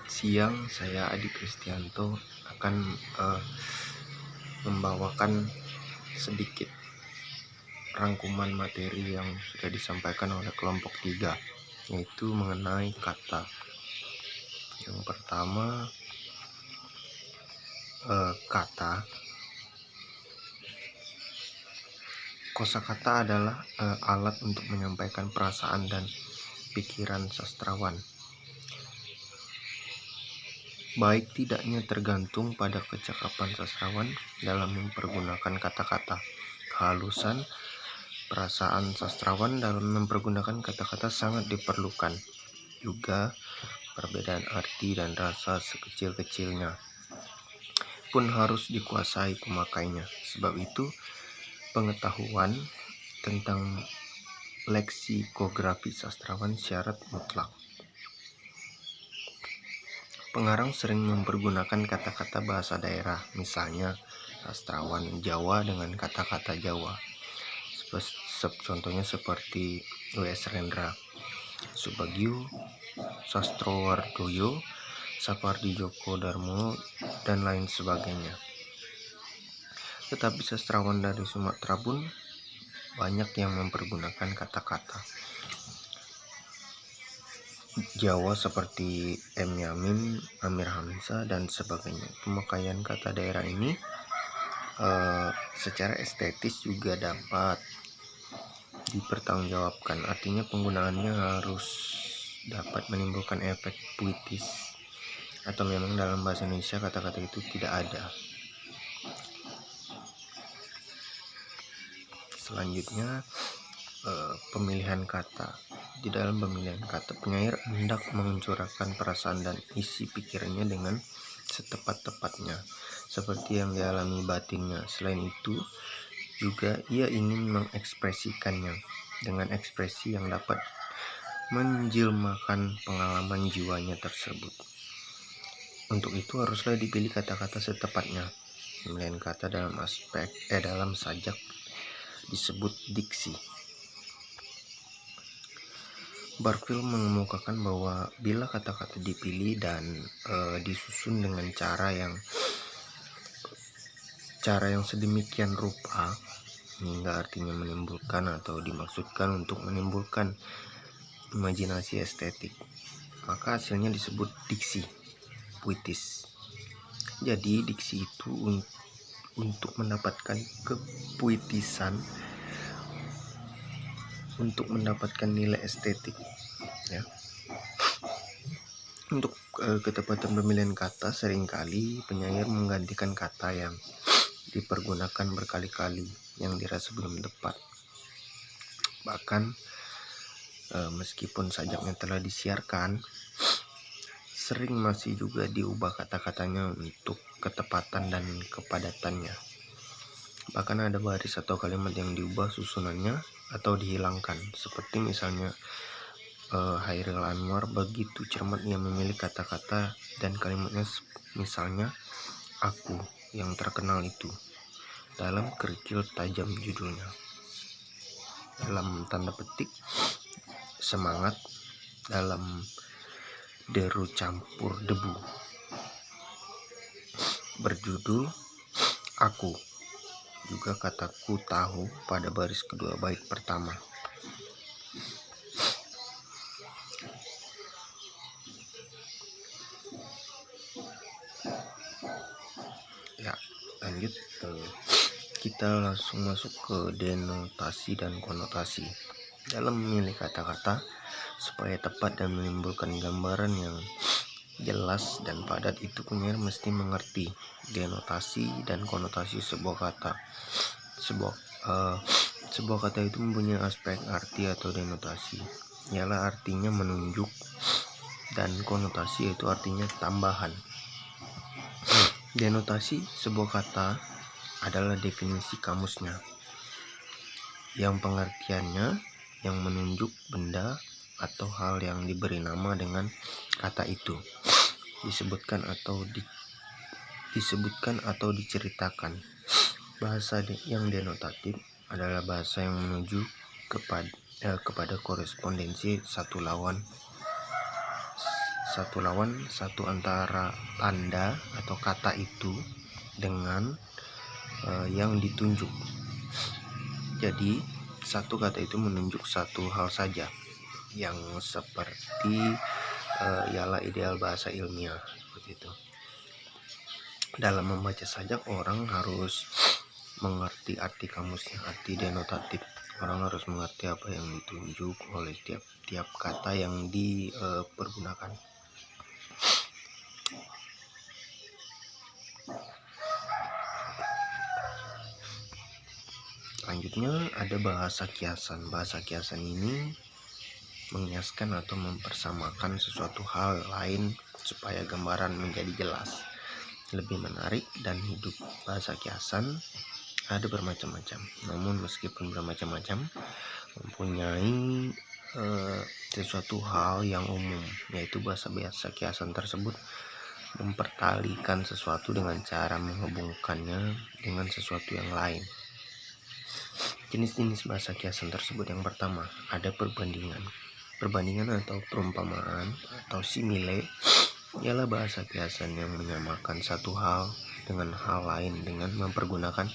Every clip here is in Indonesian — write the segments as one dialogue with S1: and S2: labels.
S1: Siang, saya Adi Kristianto akan membawakan sedikit rangkuman materi yang sudah disampaikan oleh kelompok 3, yaitu mengenai kata. Yang pertama, kata. Kosakata adalah alat untuk menyampaikan perasaan dan pikiran sastrawan. Baik tidaknya tergantung pada kecakapan sastrawan dalam mempergunakan kata-kata. Kehalusan perasaan sastrawan dalam mempergunakan kata-kata sangat diperlukan. Juga perbedaan arti dan rasa sekecil-kecilnya pun harus dikuasai pemakainya. Sebab itu, pengetahuan tentang leksikografi sastrawan syarat mutlak. Pengarang sering mempergunakan kata-kata bahasa daerah, misalnya sastrawan Jawa dengan kata-kata Jawa. Contohnya seperti W.S. Rendra, Subagio, Sastrowardoyo, Sapardi Djoko Darmo, dan lain sebagainya. Tetapi sastrawan dari Sumatera pun banyak yang mempergunakan kata-kata Jawa seperti M. Yamin, Amir Hamzah, dan sebagainya. Pemakaian kata daerah ini secara estetis juga dapat dipertanggungjawabkan. Artinya penggunaannya harus dapat menimbulkan efek puitis, atau memang dalam bahasa Indonesia kata-kata itu tidak ada. Selanjutnya, pemilihan kata. Di dalam pemilihan kata, penyair hendak mencurahkan perasaan dan isi pikirannya dengan setepat-tepatnya, seperti yang dialami batinnya. Selain itu, juga ia ingin mengekspresikannya dengan ekspresi yang dapat menjelmakan pengalaman jiwanya tersebut. Untuk itu haruslah dipilih kata-kata setepatnya. Pemilihan kata dalam dalam sajak disebut diksi. Barfield mengemukakan bahwa bila kata-kata dipilih dan disusun dengan cara yang sedemikian rupa hingga artinya menimbulkan atau dimaksudkan untuk menimbulkan imajinasi estetik, maka hasilnya disebut diksi puitis. Jadi diksi itu untuk mendapatkan kepuitisan, untuk mendapatkan nilai estetik, ya. Untuk ketepatan pemilihan kata, seringkali penyair menggantikan kata yang dipergunakan berkali-kali yang dirasa belum tepat. Bahkan meskipun sajaknya telah disiarkan, sering masih juga diubah kata-katanya untuk ketepatan dan kepadatannya. Bahkan ada baris atau kalimat yang diubah susunannya atau dihilangkan, seperti misalnya Hairil Anwar begitu cermat ia memilih kata-kata dan kalimatnya, misalnya aku yang terkenal itu, dalam Kerikil Tajam judulnya, dalam tanda petik semangat, dalam deru campur debu, berjudul aku, juga kataku tahu pada baris kedua bait pertama. Ya, lanjut, kita langsung masuk ke denotasi dan konotasi. Dalam memilih kata-kata supaya tepat dan menimbulkan gambaran yang jelas dan padat, itu penyair mesti mengerti denotasi dan konotasi sebuah kata. Sebuah kata itu mempunyai aspek arti atau denotasi, ialah artinya menunjuk, dan konotasi itu artinya tambahan. Denotasi sebuah kata adalah definisi kamusnya, yang pengertiannya yang menunjuk benda atau hal yang diberi nama dengan kata itu, disebutkan atau diceritakan. Bahasa yang denotatif adalah bahasa yang menuju kepada korespondensi satu lawan satu lawan satu antara tanda atau kata itu dengan yang ditunjuk. Jadi satu kata itu menunjuk satu hal saja, yang seperti ialah ideal bahasa ilmiah begitu. Dalam membaca sajak, orang harus mengerti arti kamusnya, arti denotatif. Orang harus mengerti apa yang ditunjuk oleh tiap kata yang dipergunakan. Selanjutnya ada bahasa kiasan. Bahasa kiasan ini mengiaskan atau mempersamakan sesuatu hal lain supaya gambaran menjadi jelas, lebih menarik dan hidup. Bahasa kiasan ada bermacam-macam, namun meskipun bermacam-macam, mempunyai sesuatu hal yang umum, yaitu bahasa kiasan tersebut mempertalikan sesuatu dengan cara menghubungkannya dengan sesuatu yang lain. Jenis-jenis bahasa kiasan tersebut, yang pertama ada perbandingan. Perbandingan atau perumpamaan atau simile ialah bahasa kiasan yang menyamakan satu hal dengan hal lain dengan mempergunakan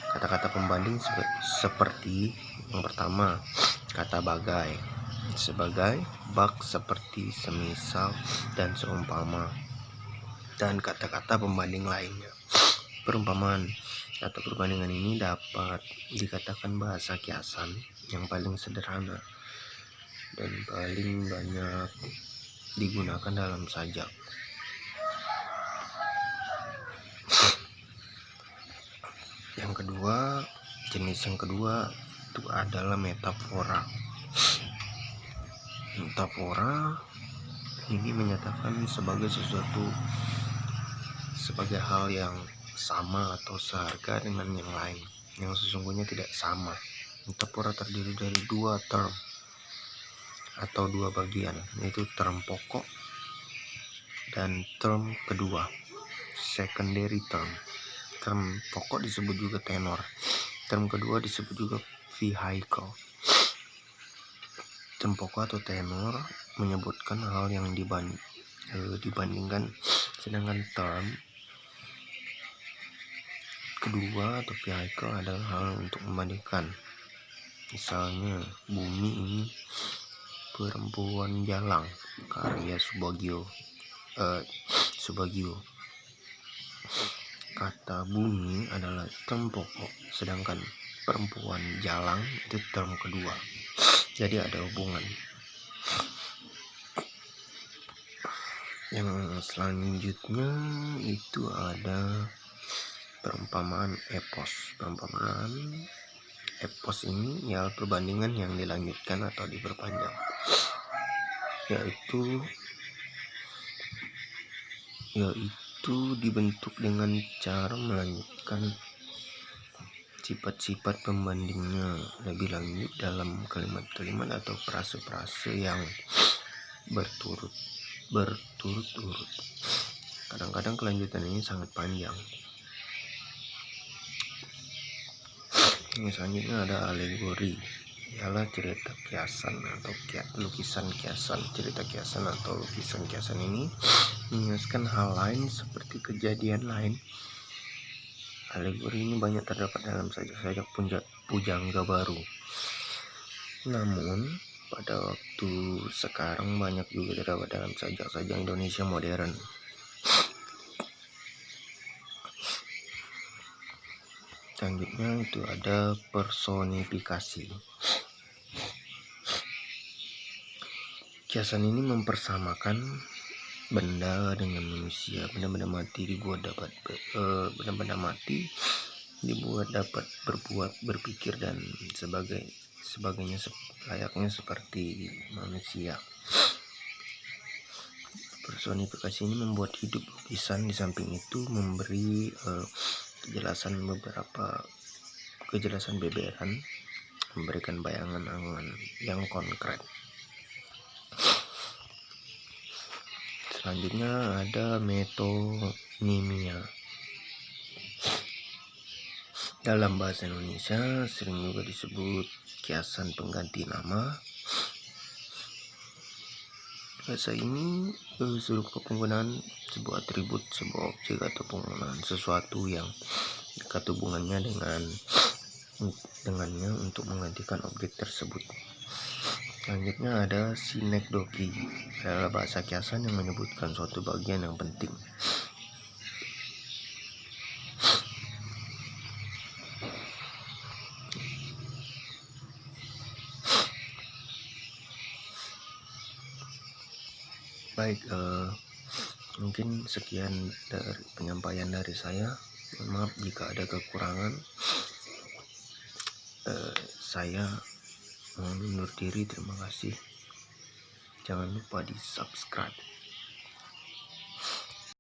S1: kata-kata pembanding seperti yang pertama kata bagai, sebagai, bak, seperti, semisal, dan seumpama, dan kata-kata pembanding lainnya. Perumpamaan atau perbandingan ini dapat dikatakan bahasa kiasan yang paling sederhana dan paling banyak digunakan dalam sajak. Jenis yang kedua itu adalah metafora. Metafora ini menyatakan sebagai hal yang sama atau seharga dengan yang lain, yang sesungguhnya tidak sama. Metafora terdiri dari dua term atau dua bagian, yaitu term pokok dan term kedua, secondary term. Term pokok disebut juga tenor, term kedua disebut juga vehicle. Term pokok atau tenor menyebutkan hal yang dibandingkan, sedangkan term kedua atau vehicle adalah hal untuk membandingkan. Misalnya, bumi ini perempuan jalang, karya Subagio. Kata bumi adalah term pokok, sedangkan perempuan jalang itu term kedua. Jadi ada hubungan. Yang selanjutnya itu ada perumpamaan epos. Perumpamaan epos ini ialah perbandingan yang dilanjutkan atau diperpanjang, yaitu dibentuk dengan cara melanjutkan sifat-sifat pembandingnya lebih lanjut dalam kalimat-kalimat atau frase-frase yang berturut-turut. Kadang-kadang kelanjutan ini sangat panjang. Yang selanjutnya ada alegori, ialah cerita kiasan atau lukisan kiasan. Cerita kiasan atau lukisan kiasan ini menjelaskan hal lain seperti kejadian lain. Alegori ini banyak terdapat dalam sajak-sajak pujangga baru. Namun pada waktu sekarang banyak juga terdapat dalam sajak-sajak Indonesia modern. Selanjutnya itu ada personifikasi. Kiasan ini mempersamakan benda dengan manusia. Benda-benda mati dibuat dapat berbuat, berpikir dan sebagainya layaknya seperti manusia. Personifikasi ini membuat hidup lukisan. Di samping itu memberi kejelasan beberan, memberikan bayangan angan yang konkret. Selanjutnya ada metonimia. Dalam bahasa Indonesia sering juga disebut kiasan pengganti nama. Bahasa ini serupa penggunaan sebuah atribut, sebuah objek atau penggunaan sesuatu yang dekat hubungannya dengannya untuk menggantikan objek tersebut. Selanjutnya ada sinekdoki, adalah bahasa kiasan yang menyebutkan suatu bagian yang penting. Baik, mungkin sekian dari penyampaian dari saya. Maaf jika ada kekurangan. Saya mohon undur diri. Terima kasih. Jangan lupa di subscribe.